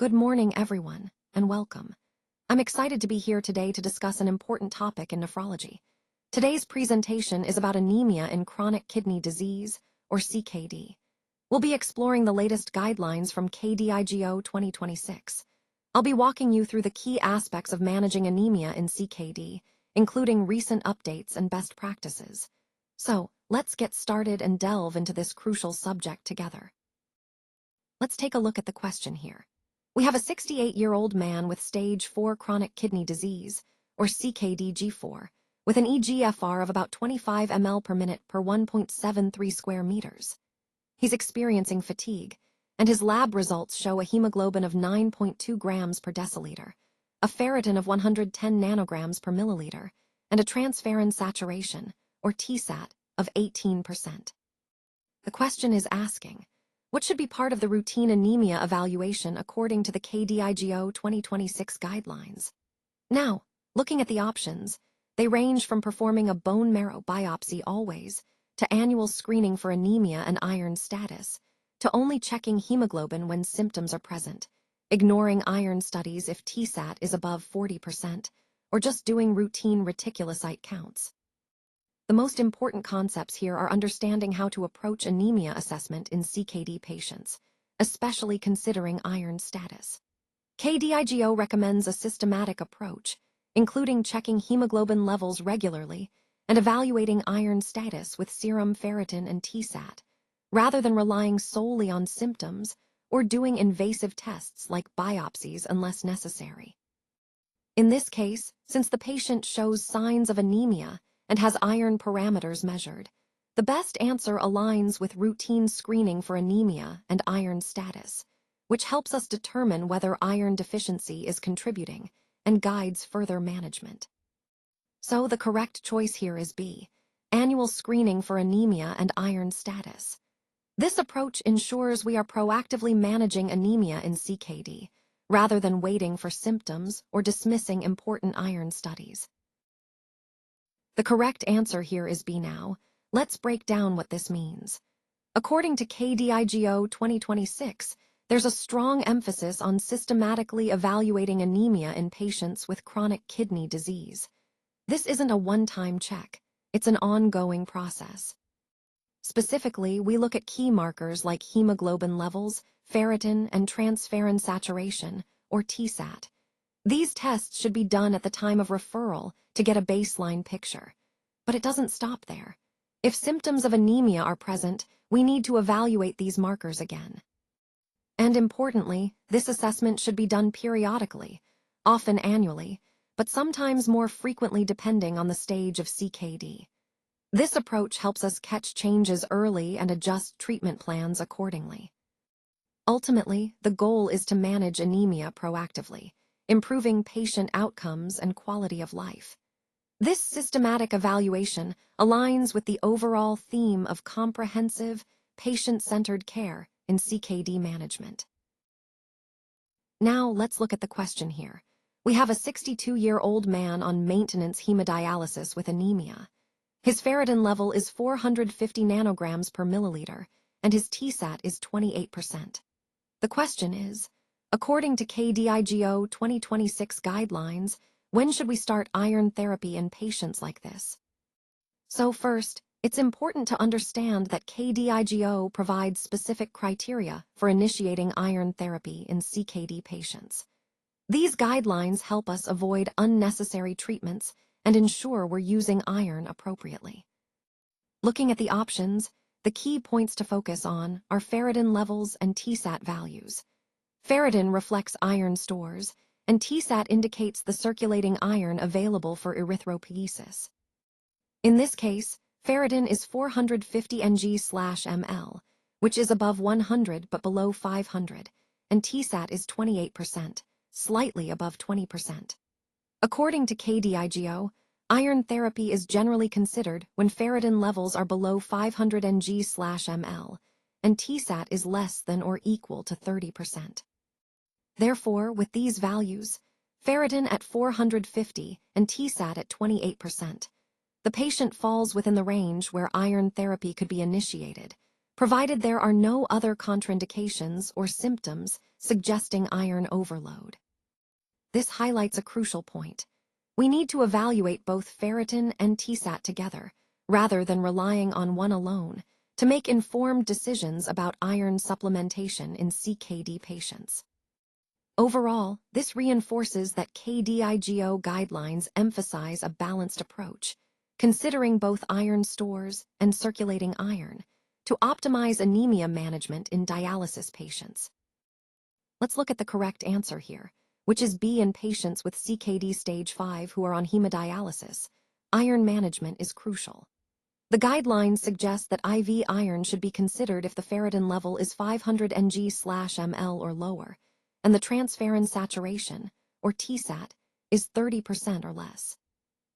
Good morning, everyone, and welcome. I'm excited to be here today to discuss an important topic in nephrology. Today's presentation is about anemia in chronic kidney disease, or CKD. We'll be exploring the latest guidelines from KDIGO 2026. I'll be walking you through the key aspects of managing anemia in CKD, including recent updates and best practices. So, let's get started and delve into this crucial subject together. Let's take a look at the question here. We have a 68-year-old man with stage 4 chronic kidney disease, or CKD-G4, with an eGFR of about 25 ml per minute per 1.73 square meters. He's experiencing fatigue, and his lab results show a hemoglobin of 9.2 grams per deciliter, a ferritin of 110 nanograms per milliliter, and a transferrin saturation, or TSAT, of 18%. The question is asking, what should be part of the routine anemia evaluation according to the KDIGO 2026 guidelines? Now, looking at the options, they range from performing a bone marrow biopsy always, to annual screening for anemia and iron status, to only checking hemoglobin when symptoms are present, ignoring iron studies if TSAT is above 40%, or just doing routine reticulocyte counts. The most important concepts here are understanding how to approach anemia assessment in CKD patients, especially considering iron status. KDIGO recommends a systematic approach, including checking hemoglobin levels regularly and evaluating iron status with serum ferritin and TSAT, rather than relying solely on symptoms or doing invasive tests like biopsies unless necessary. In this case, since the patient shows signs of anemia and has iron parameters measured, the best answer aligns with routine screening for anemia and iron status, which helps us determine whether iron deficiency is contributing and guides further management. So the correct choice here is B, annual screening for anemia and iron status. This approach ensures we are proactively managing anemia in CKD, rather than waiting for symptoms or dismissing important iron studies. The correct answer here is B now. Let's break down what this means. According to KDIGO 2026, there's a strong emphasis on systematically evaluating anemia in patients with chronic kidney disease. This isn't a one-time check, it's an ongoing process. Specifically, we look at key markers like hemoglobin levels, ferritin, and transferrin saturation, or TSAT. These tests should be done at the time of referral to get a baseline picture. But it doesn't stop there. If symptoms of anemia are present, we need to evaluate these markers again. And importantly, this assessment should be done periodically, often annually, but sometimes more frequently depending on the stage of CKD. This approach helps us catch changes early and adjust treatment plans accordingly. Ultimately, the goal is to manage anemia proactively, improving patient outcomes and quality of life. This systematic evaluation aligns with the overall theme of comprehensive, patient-centered care in CKD management. Now, let's look at the question here. We have a 62-year-old man on maintenance hemodialysis with anemia. His ferritin level is 450 nanograms per milliliter, and his TSAT is 28%. The question is, according to KDIGO 2026 guidelines, when should we start iron therapy in patients like this? So first, it's important to understand that KDIGO provides specific criteria for initiating iron therapy in CKD patients. These guidelines help us avoid unnecessary treatments and ensure we're using iron appropriately. Looking at the options, the key points to focus on are ferritin levels and TSAT values. Ferritin reflects iron stores, and TSAT indicates the circulating iron available for erythropoiesis. In this case, ferritin is 450 ng/ml, which is above 100 but below 500, and TSAT is 28%, slightly above 20%. According to KDIGO, iron therapy is generally considered when ferritin levels are below 500 ng/ml, and TSAT is less than or equal to 30%. Therefore, with these values, ferritin at 450 and TSAT at 28%, the patient falls within the range where iron therapy could be initiated, provided there are no other contraindications or symptoms suggesting iron overload. This highlights a crucial point. We need to evaluate both ferritin and TSAT together, rather than relying on one alone, to make informed decisions about iron supplementation in CKD patients. Overall, this reinforces that KDIGO guidelines emphasize a balanced approach, considering both iron stores and circulating iron, to optimize anemia management in dialysis patients. Let's look at the correct answer here, which is B in patients with CKD stage 5 who are on hemodialysis. Iron management is crucial. The guidelines suggest that IV iron should be considered if the ferritin level is 500 ng/ml or lower, and the transferrin saturation, or TSAT, is 30% or less.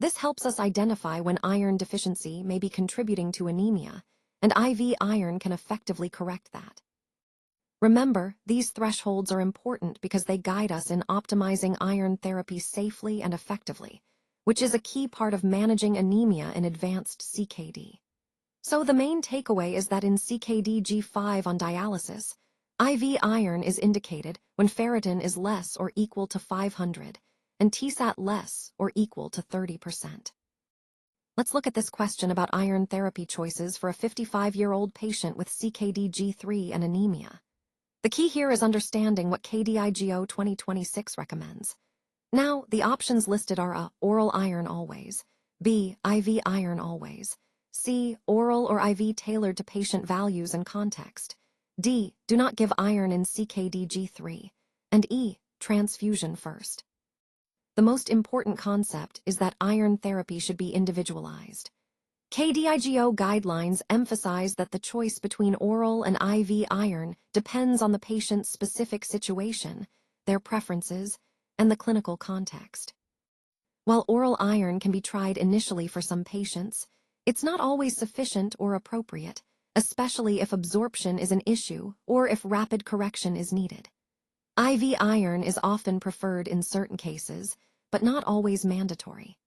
This helps us identify when iron deficiency may be contributing to anemia, and IV iron can effectively correct that. Remember, these thresholds are important because they guide us in optimizing iron therapy safely and effectively, which is a key part of managing anemia in advanced CKD. So the main takeaway is that in CKD G5 on dialysis, IV iron is indicated when ferritin is less or equal to 500 and TSAT less or equal to 30%. Let's look at this question about iron therapy choices for a 55-year-old patient with CKD G3 and anemia. The key here is understanding what KDIGO 2026 recommends. Now, the options listed are A. Oral iron always, B. IV iron always, C. Oral or IV tailored to patient values and context, D. Do not give iron in CKD G3, and E. Transfusion first. The most important concept is that iron therapy should be individualized. KDIGO guidelines emphasize that the choice between oral and IV iron depends on the patient's specific situation, their preferences, and the clinical context. While oral iron can be tried initially for some patients, it's not always sufficient or appropriate, especially if absorption is an issue or if rapid correction is needed. IV iron is often preferred in certain cases, but not always mandatory.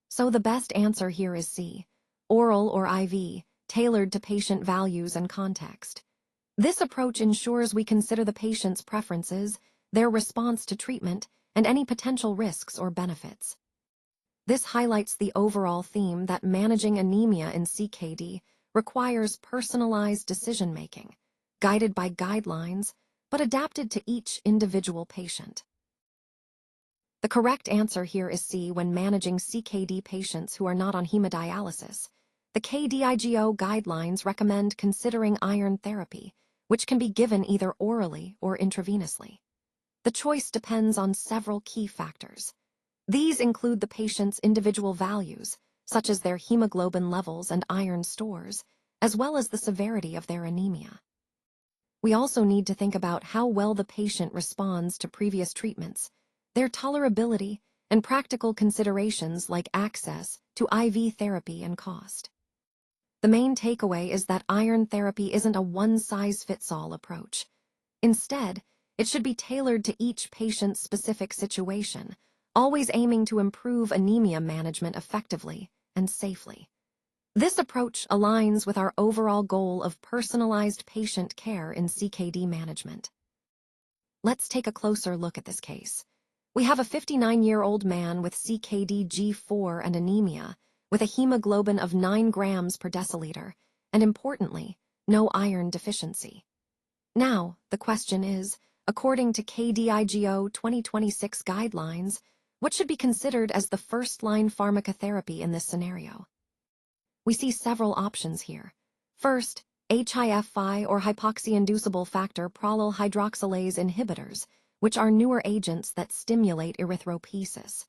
So the best answer here is C. Oral or IV, tailored to patient values and context. This approach ensures we consider the patient's preferences, their response to treatment, and any potential risks or benefits. This highlights the overall theme that managing anemia in CKD requires personalized decision-making, guided by guidelines, but adapted to each individual patient. The correct answer here is C. When managing CKD patients who are not on hemodialysis, the KDIGO guidelines recommend considering iron therapy, which can be given either orally or intravenously. The choice depends on several key factors. These include the patient's individual values, such as their hemoglobin levels and iron stores, as well as the severity of their anemia. We also need to think about how well the patient responds to previous treatments, their tolerability, and practical considerations like access to IV therapy and cost. The main takeaway is that iron therapy isn't a one-size-fits-all approach. Instead, it should be tailored to each patient's specific situation, always aiming to improve anemia management effectively and safely. This approach aligns with our overall goal of personalized patient care in CKD management. Let's take a closer look at this case. We have a 59-year-old man with CKD G4 and anemia, with a hemoglobin of 9 grams per deciliter, and importantly, no iron deficiency. Now, the question is, according to KDIGO 2026 guidelines, what should be considered as the first-line pharmacotherapy in this scenario? We see several options here. First, HIF-5 or hypoxia-inducible factor prolyl hydroxylase inhibitors, which are newer agents that stimulate erythropoiesis.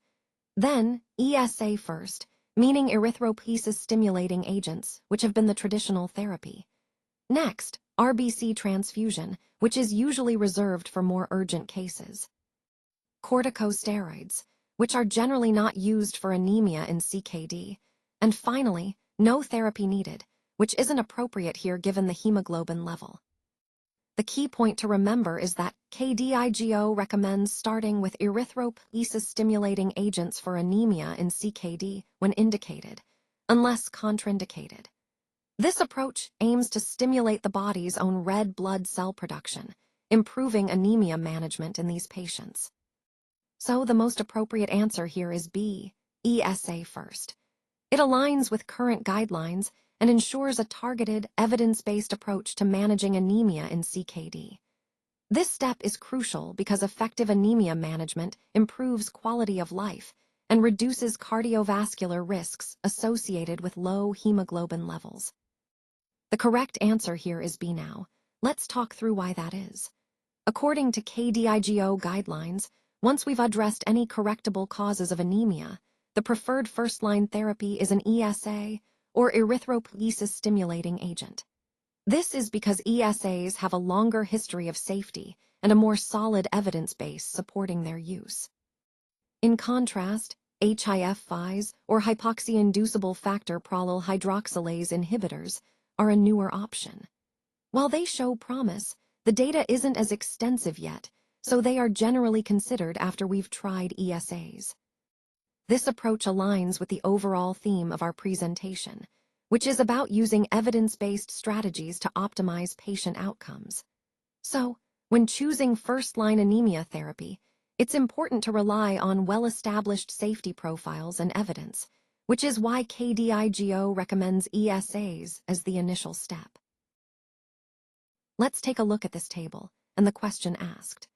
Then, ESA first, meaning erythropoiesis-stimulating agents, which have been the traditional therapy. Next, RBC transfusion, which is usually reserved for more urgent cases. Corticosteroids, which are generally not used for anemia in CKD. And finally, no therapy needed, which isn't appropriate here given the hemoglobin level. The key point to remember is that KDIGO recommends starting with erythropoiesis-stimulating agents for anemia in CKD when indicated, unless contraindicated. This approach aims to stimulate the body's own red blood cell production, improving anemia management in these patients. So the most appropriate answer here is B, ESA first. It aligns with current guidelines and ensures a targeted, evidence-based approach to managing anemia in CKD. This step is crucial because effective anemia management improves quality of life and reduces cardiovascular risks associated with low hemoglobin levels. The correct answer here is B now. Let's talk through why that is. According to KDIGO guidelines, once we've addressed any correctable causes of anemia, the preferred first-line therapy is an ESA or erythropoiesis-stimulating agent. This is because ESAs have a longer history of safety and a more solid evidence base supporting their use. In contrast, HIF-5s or hypoxia-inducible factor prolyl hydroxylase inhibitors are a newer option. While they show promise, the data isn't as extensive yet, so they are generally considered after we've tried ESAs. This approach aligns with the overall theme of our presentation, which is about using evidence-based strategies to optimize patient outcomes. So, when choosing first-line anemia therapy, it's important to rely on well-established safety profiles and evidence, which is why KDIGO recommends ESAs as the initial step. Let's take a look at this table and the question asked.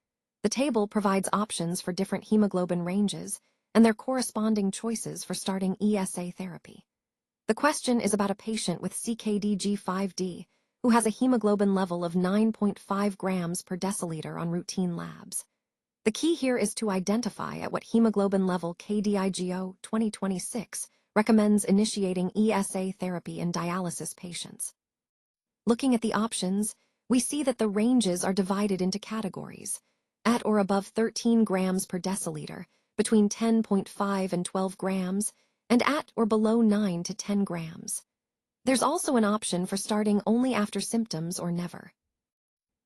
The table provides options for different hemoglobin ranges and their corresponding choices for starting ESA therapy. The question is about a patient with CKD-G5D who has a hemoglobin level of 9.5 grams per deciliter on routine labs. The key here is to identify at what hemoglobin level KDIGO 2026 recommends initiating ESA therapy in dialysis patients. Looking at the options, we see that the ranges are divided into categories: at or above 13 grams per deciliter, between 10.5 and 12 grams, and at or below 9 to 10 grams. There's also an option for starting only after symptoms or never.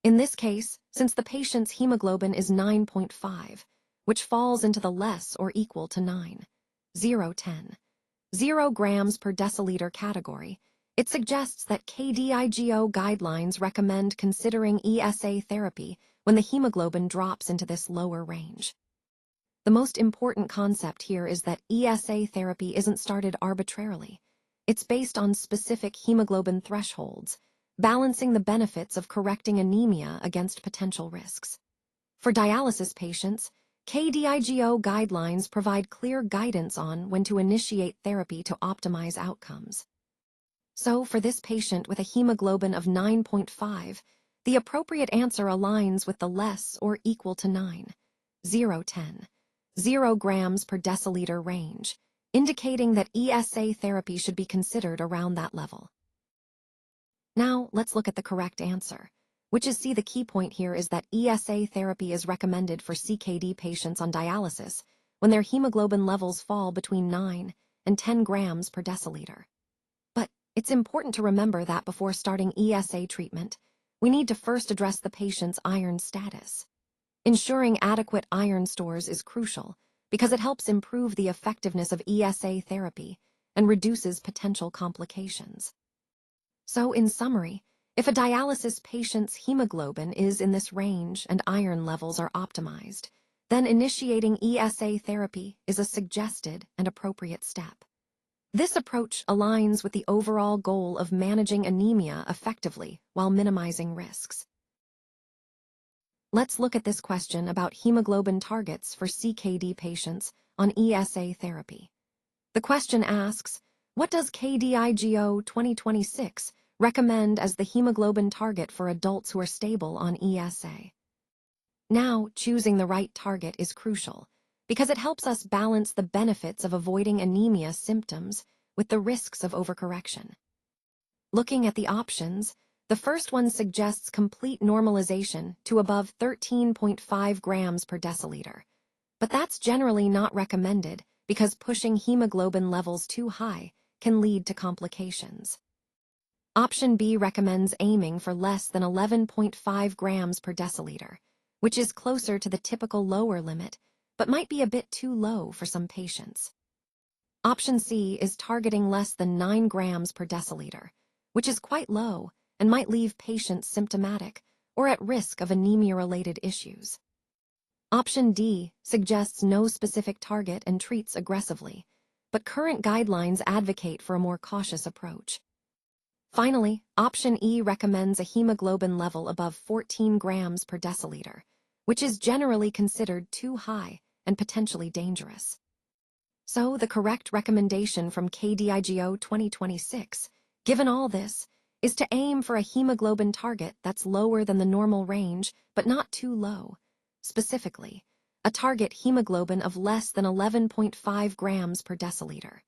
In this case, since the patient's hemoglobin is 9.5, which falls into the less or equal to 9, 0 grams per deciliter category, it suggests that KDIGO guidelines recommend considering ESA therapy when the hemoglobin drops into this lower range. The most important concept here is that ESA therapy isn't started arbitrarily. It's based on specific hemoglobin thresholds, balancing the benefits of correcting anemia against potential risks. For dialysis patients, KDIGO guidelines provide clear guidance on when to initiate therapy to optimize outcomes. So, for this patient with a hemoglobin of 9.5, the appropriate answer aligns with the less or equal to 9, 0 grams per deciliter range, indicating that ESA therapy should be considered around that level. Now, let's look at the correct answer, which is C. The key point here is that ESA therapy is recommended for CKD patients on dialysis when their hemoglobin levels fall between 9 and 10 grams per deciliter. But it's important to remember that before starting ESA treatment, we need to first address the patient's iron status. Ensuring adequate iron stores is crucial because it helps improve the effectiveness of ESA therapy and reduces potential complications. So, in summary, if a dialysis patient's hemoglobin is in this range and iron levels are optimized, then initiating ESA therapy is a suggested and appropriate step. This approach aligns with the overall goal of managing anemia effectively while minimizing risks. Let's look at this question about hemoglobin targets for CKD patients on ESA therapy. The question asks, what does KDIGO 2026 recommend as the hemoglobin target for adults who are stable on ESA? Now, choosing the right target is crucial because it helps us balance the benefits of avoiding anemia symptoms with the risks of overcorrection. Looking at the options, the first one suggests complete normalization to above 13.5 grams per deciliter, but that's generally not recommended because pushing hemoglobin levels too high can lead to complications. Option B recommends aiming for less than 11.5 grams per deciliter, which is closer to the typical lower limit, but might be a bit too low for some patients. Option C is targeting less than 9 grams per deciliter, which is quite low and might leave patients symptomatic or at risk of anemia-related issues. Option D suggests no specific target and treats aggressively, but current guidelines advocate for a more cautious approach. Finally, option E recommends a hemoglobin level above 14 grams per deciliter, which is generally considered too high and potentially dangerous. So, the correct recommendation from KDIGO 2026, given all this, is to aim for a hemoglobin target that's lower than the normal range but not too low. Specifically, a target hemoglobin of less than 11.5 grams per deciliter.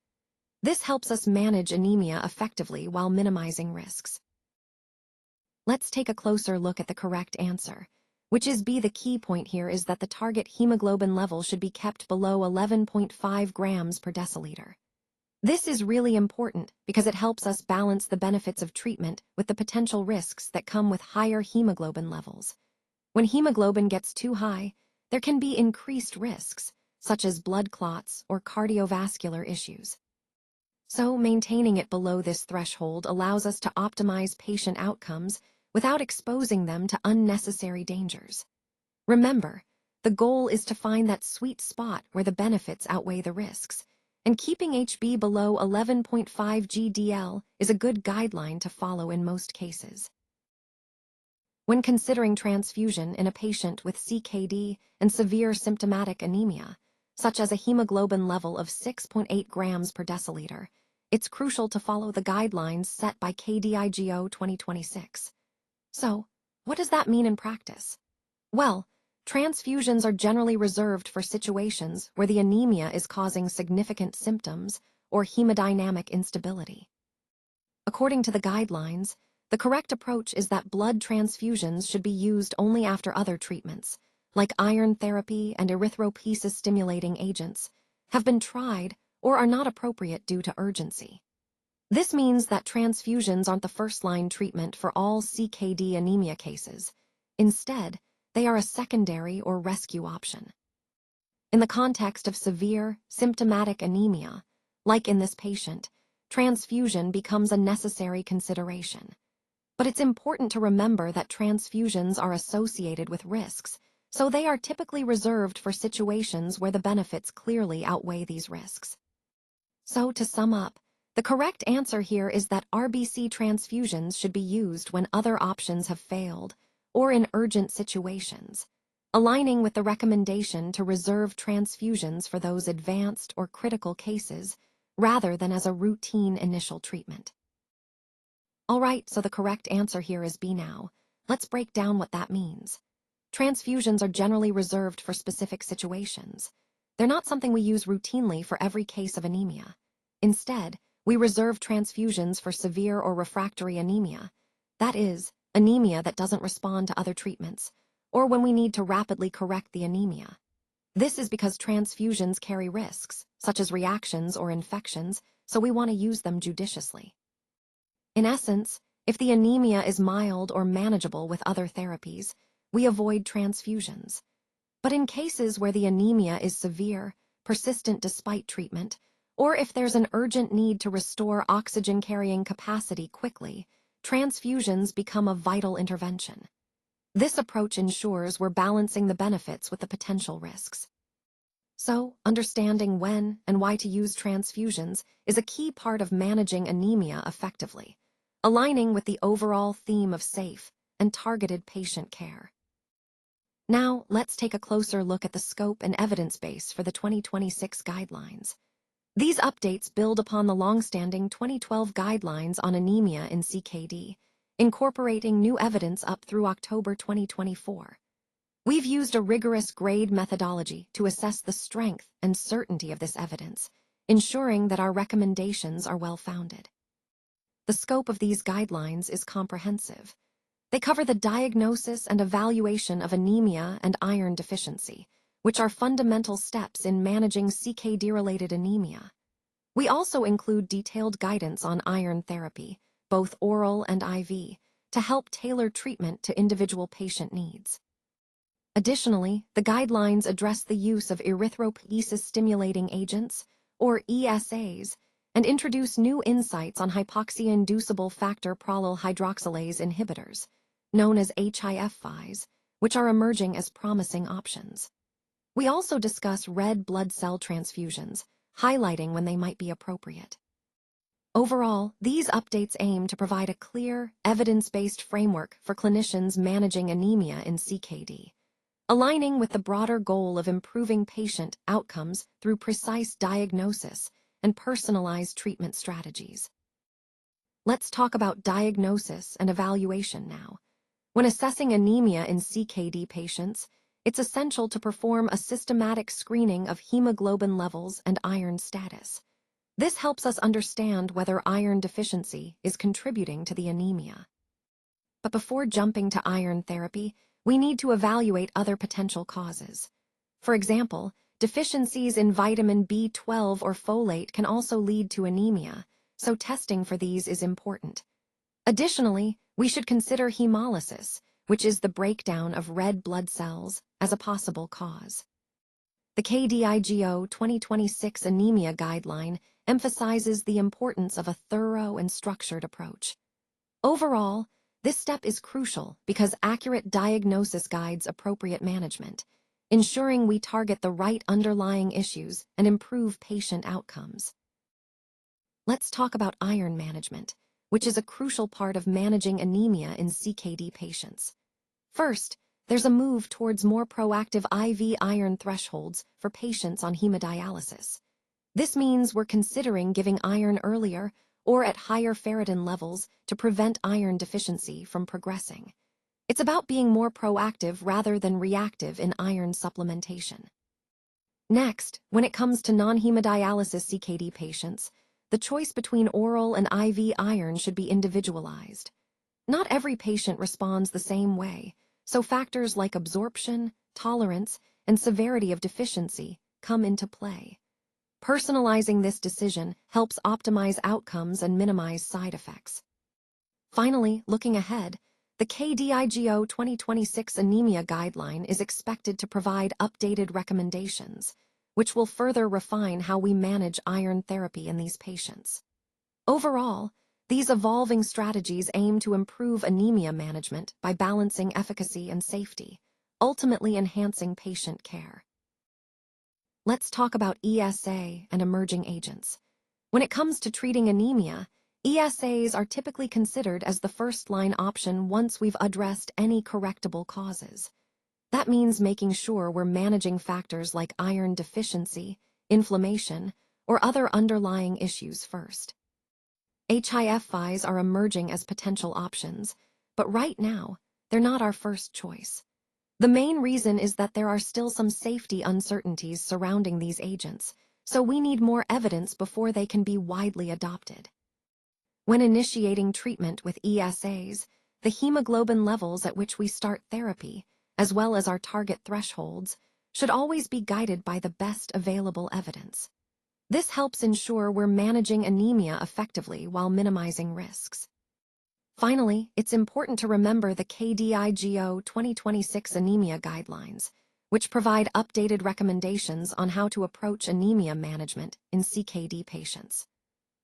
This helps us manage anemia effectively while minimizing risks. Let's take a closer look at the correct answer, which is B. The key point here is that the target hemoglobin level should be kept below 11.5 grams per deciliter. This is really important because it helps us balance the benefits of treatment with the potential risks that come with higher hemoglobin levels. When hemoglobin gets too high, there can be increased risks, such as blood clots or cardiovascular issues. So, maintaining it below this threshold allows us to optimize patient outcomes without exposing them to unnecessary dangers. Remember, the goal is to find that sweet spot where the benefits outweigh the risks, and keeping HB below 11.5 GDL is a good guideline to follow in most cases. When considering transfusion in a patient with CKD and severe symptomatic anemia, such as a hemoglobin level of 6.8 grams per deciliter, it's crucial to follow the guidelines set by KDIGO 2026. So, what does that mean in practice? Well, transfusions are generally reserved for situations where the anemia is causing significant symptoms or hemodynamic instability. According to the guidelines, the correct approach is that blood transfusions should be used only after other treatments, like iron therapy and erythropoiesis-stimulating agents, have been tried or are not appropriate due to urgency. This means that transfusions aren't the first-line treatment for all CKD anemia cases. Instead, they are a secondary or rescue option. In the context of severe, symptomatic anemia, like in this patient, transfusion becomes a necessary consideration. But it's important to remember that transfusions are associated with risks, so they are typically reserved for situations where the benefits clearly outweigh these risks. So, to sum up, the correct answer here is that RBC transfusions should be used when other options have failed or in urgent situations, aligning with the recommendation to reserve transfusions for those advanced or critical cases rather than as a routine initial treatment. Alright, so the correct answer here is B now. Let's break down what that means. Transfusions are generally reserved for specific situations. They're not something we use routinely for every case of anemia. Instead, we reserve transfusions for severe or refractory anemia. That is, anemia that doesn't respond to other treatments, or when we need to rapidly correct the anemia. This is because transfusions carry risks, such as reactions or infections, so we want to use them judiciously. In essence, if the anemia is mild or manageable with other therapies, we avoid transfusions. But in cases where the anemia is severe, persistent despite treatment, or if there's an urgent need to restore oxygen-carrying capacity quickly, transfusions become a vital intervention. This approach ensures we're balancing the benefits with the potential risks. So, understanding when and why to use transfusions is a key part of managing anemia effectively, aligning with the overall theme of safe and targeted patient care. Now, let's take a closer look at the scope and evidence base for the 2026 guidelines. These updates build upon the long-standing 2012 guidelines on anemia in CKD, incorporating new evidence up through October 2024. We've used a rigorous grade methodology to assess the strength and certainty of this evidence, ensuring that our recommendations are well-founded. The scope of these guidelines is comprehensive. They cover the diagnosis and evaluation of anemia and iron deficiency, which are fundamental steps in managing CKD-related anemia. We also include detailed guidance on iron therapy, both oral and IV, to help tailor treatment to individual patient needs. Additionally, the guidelines address the use of erythropoiesis-stimulating agents, or ESAs, and introduce new insights on hypoxia-inducible factor prolyl hydroxylase inhibitors, known as HIF-5s, which are emerging as promising options. We also discuss red blood cell transfusions, highlighting when they might be appropriate. Overall, these updates aim to provide a clear, evidence-based framework for clinicians managing anemia in CKD, aligning with the broader goal of improving patient outcomes through precise diagnosis and personalized treatment strategies. Let's talk about diagnosis and evaluation now. When assessing anemia in CKD patients, it's essential to perform a systematic screening of hemoglobin levels and iron status. This helps us understand whether iron deficiency is contributing to the anemia. But before jumping to iron therapy, we need to evaluate other potential causes. For example, deficiencies in vitamin B12 or folate can also lead to anemia, so testing for these is important. Additionally, we should consider hemolysis, which is the breakdown of red blood cells, as a possible cause. The KDIGO 2026 Anemia Guideline emphasizes the importance of a thorough and structured approach. Overall, this step is crucial because accurate diagnosis guides appropriate management, ensuring we target the right underlying issues and improve patient outcomes. Let's talk about iron management, which is a crucial part of managing anemia in CKD patients. First, there's a move towards more proactive IV iron thresholds for patients on hemodialysis. This means we're considering giving iron earlier or at higher ferritin levels to prevent iron deficiency from progressing. It's about being more proactive rather than reactive in iron supplementation. Next, when it comes to non-hemodialysis CKD patients, the choice between oral and IV iron should be individualized. Not every patient responds the same way, so factors like absorption, tolerance, and severity of deficiency come into play. Personalizing this decision helps optimize outcomes and minimize side effects. Finally, looking ahead, the KDIGO 2026 Anemia Guideline is expected to provide updated recommendations, which will further refine how we manage iron therapy in these patients. Overall, these evolving strategies aim to improve anemia management by balancing efficacy and safety, ultimately enhancing patient care. Let's talk about ESA and emerging agents. When it comes to treating anemia, ESAs are typically considered as the first-line option once we've addressed any correctable causes. That means making sure we're managing factors like iron deficiency, inflammation, or other underlying issues first. HIF-5s are emerging as potential options, but right now, they're not our first choice. The main reason is that there are still some safety uncertainties surrounding these agents, so we need more evidence before they can be widely adopted. When initiating treatment with ESAs, the hemoglobin levels at which we start therapy, as well as our target thresholds, should always be guided by the best available evidence. This helps ensure we're managing anemia effectively while minimizing risks. Finally, it's important to remember the KDIGO 2026 Anemia Guidelines, which provide updated recommendations on how to approach anemia management in CKD patients.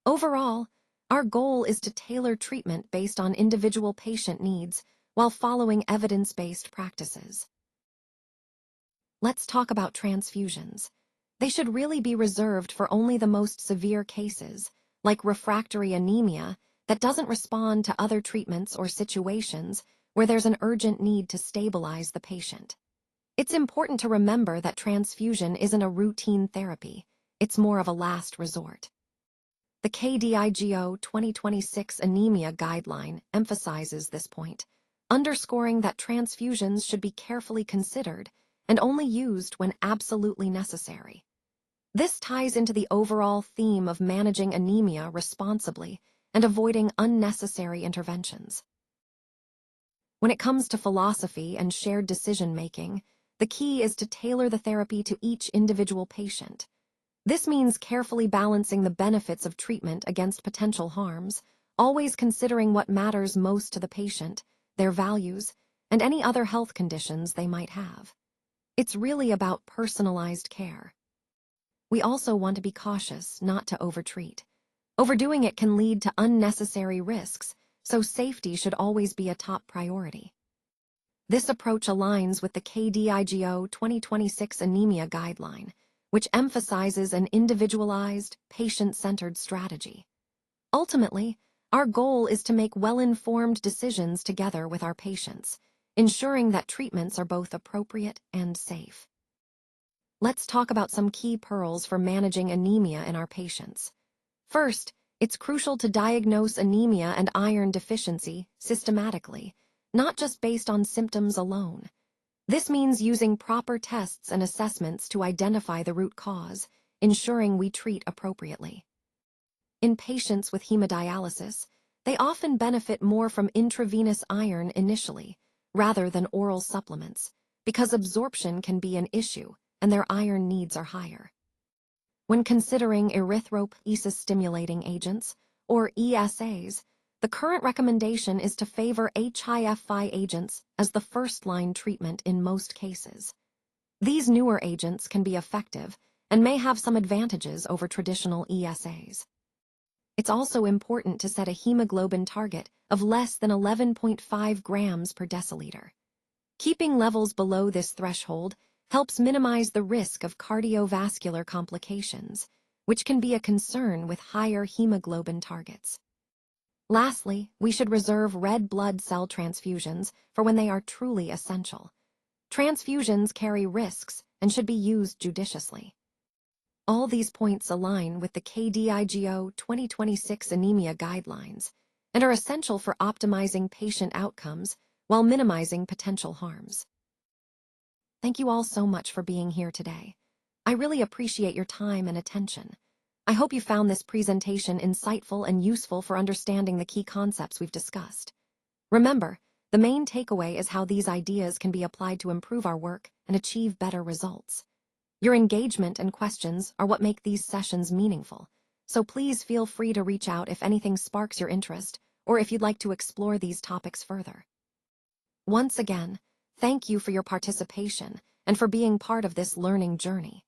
Overall, our goal is to tailor treatment based on individual patient needs while following evidence-based practices. Let's talk about transfusions. They should really be reserved for only the most severe cases, like refractory anemia, that doesn't respond to other treatments or situations where there's an urgent need to stabilize the patient. It's important to remember that transfusion isn't a routine therapy, it's more of a last resort. The KDIGO 2026 Anemia Guideline emphasizes this point, underscoring that transfusions should be carefully considered and only used when absolutely necessary. This ties into the overall theme of managing anemia responsibly and avoiding unnecessary interventions. When it comes to philosophy and shared decision-making, the key is to tailor the therapy to each individual patient. This means carefully balancing the benefits of treatment against potential harms, always considering what matters most to the patient, their values, and any other health conditions they might have. It's really about personalized care. We also want to be cautious not to overtreat. Overdoing it can lead to unnecessary risks, so safety should always be a top priority. This approach aligns with the KDIGO 2026 Anemia Guideline, which emphasizes an individualized, patient-centered strategy. Ultimately, our goal is to make well-informed decisions together with our patients, ensuring that treatments are both appropriate and safe. Let's talk about some key pearls for managing anemia in our patients. First, it's crucial to diagnose anemia and iron deficiency systematically, not just based on symptoms alone. This means using proper tests and assessments to identify the root cause, ensuring we treat appropriately. In patients with hemodialysis, they often benefit more from intravenous iron initially, rather than oral supplements, because absorption can be an issue and their iron needs are higher. When considering erythropoiesis-stimulating agents, or ESAs, the current recommendation is to favor HIF-5 agents as the first-line treatment in most cases. These newer agents can be effective and may have some advantages over traditional ESAs. It's also important to set a hemoglobin target of less than 11.5 grams per deciliter. Keeping levels below this threshold helps minimize the risk of cardiovascular complications, which can be a concern with higher hemoglobin targets. Lastly, we should reserve red blood cell transfusions for when they are truly essential. Transfusions carry risks and should be used judiciously. All these points align with the KDIGO 2026 Anemia Guidelines and are essential for optimizing patient outcomes while minimizing potential harms. Thank you all so much for being here today. I really appreciate your time and attention. I hope you found this presentation insightful and useful for understanding the key concepts we've discussed. Remember, the main takeaway is how these ideas can be applied to improve our work and achieve better results. Your engagement and questions are what make these sessions meaningful, so please feel free to reach out if anything sparks your interest or if you'd like to explore these topics further. Once again, thank you for your participation and for being part of this learning journey.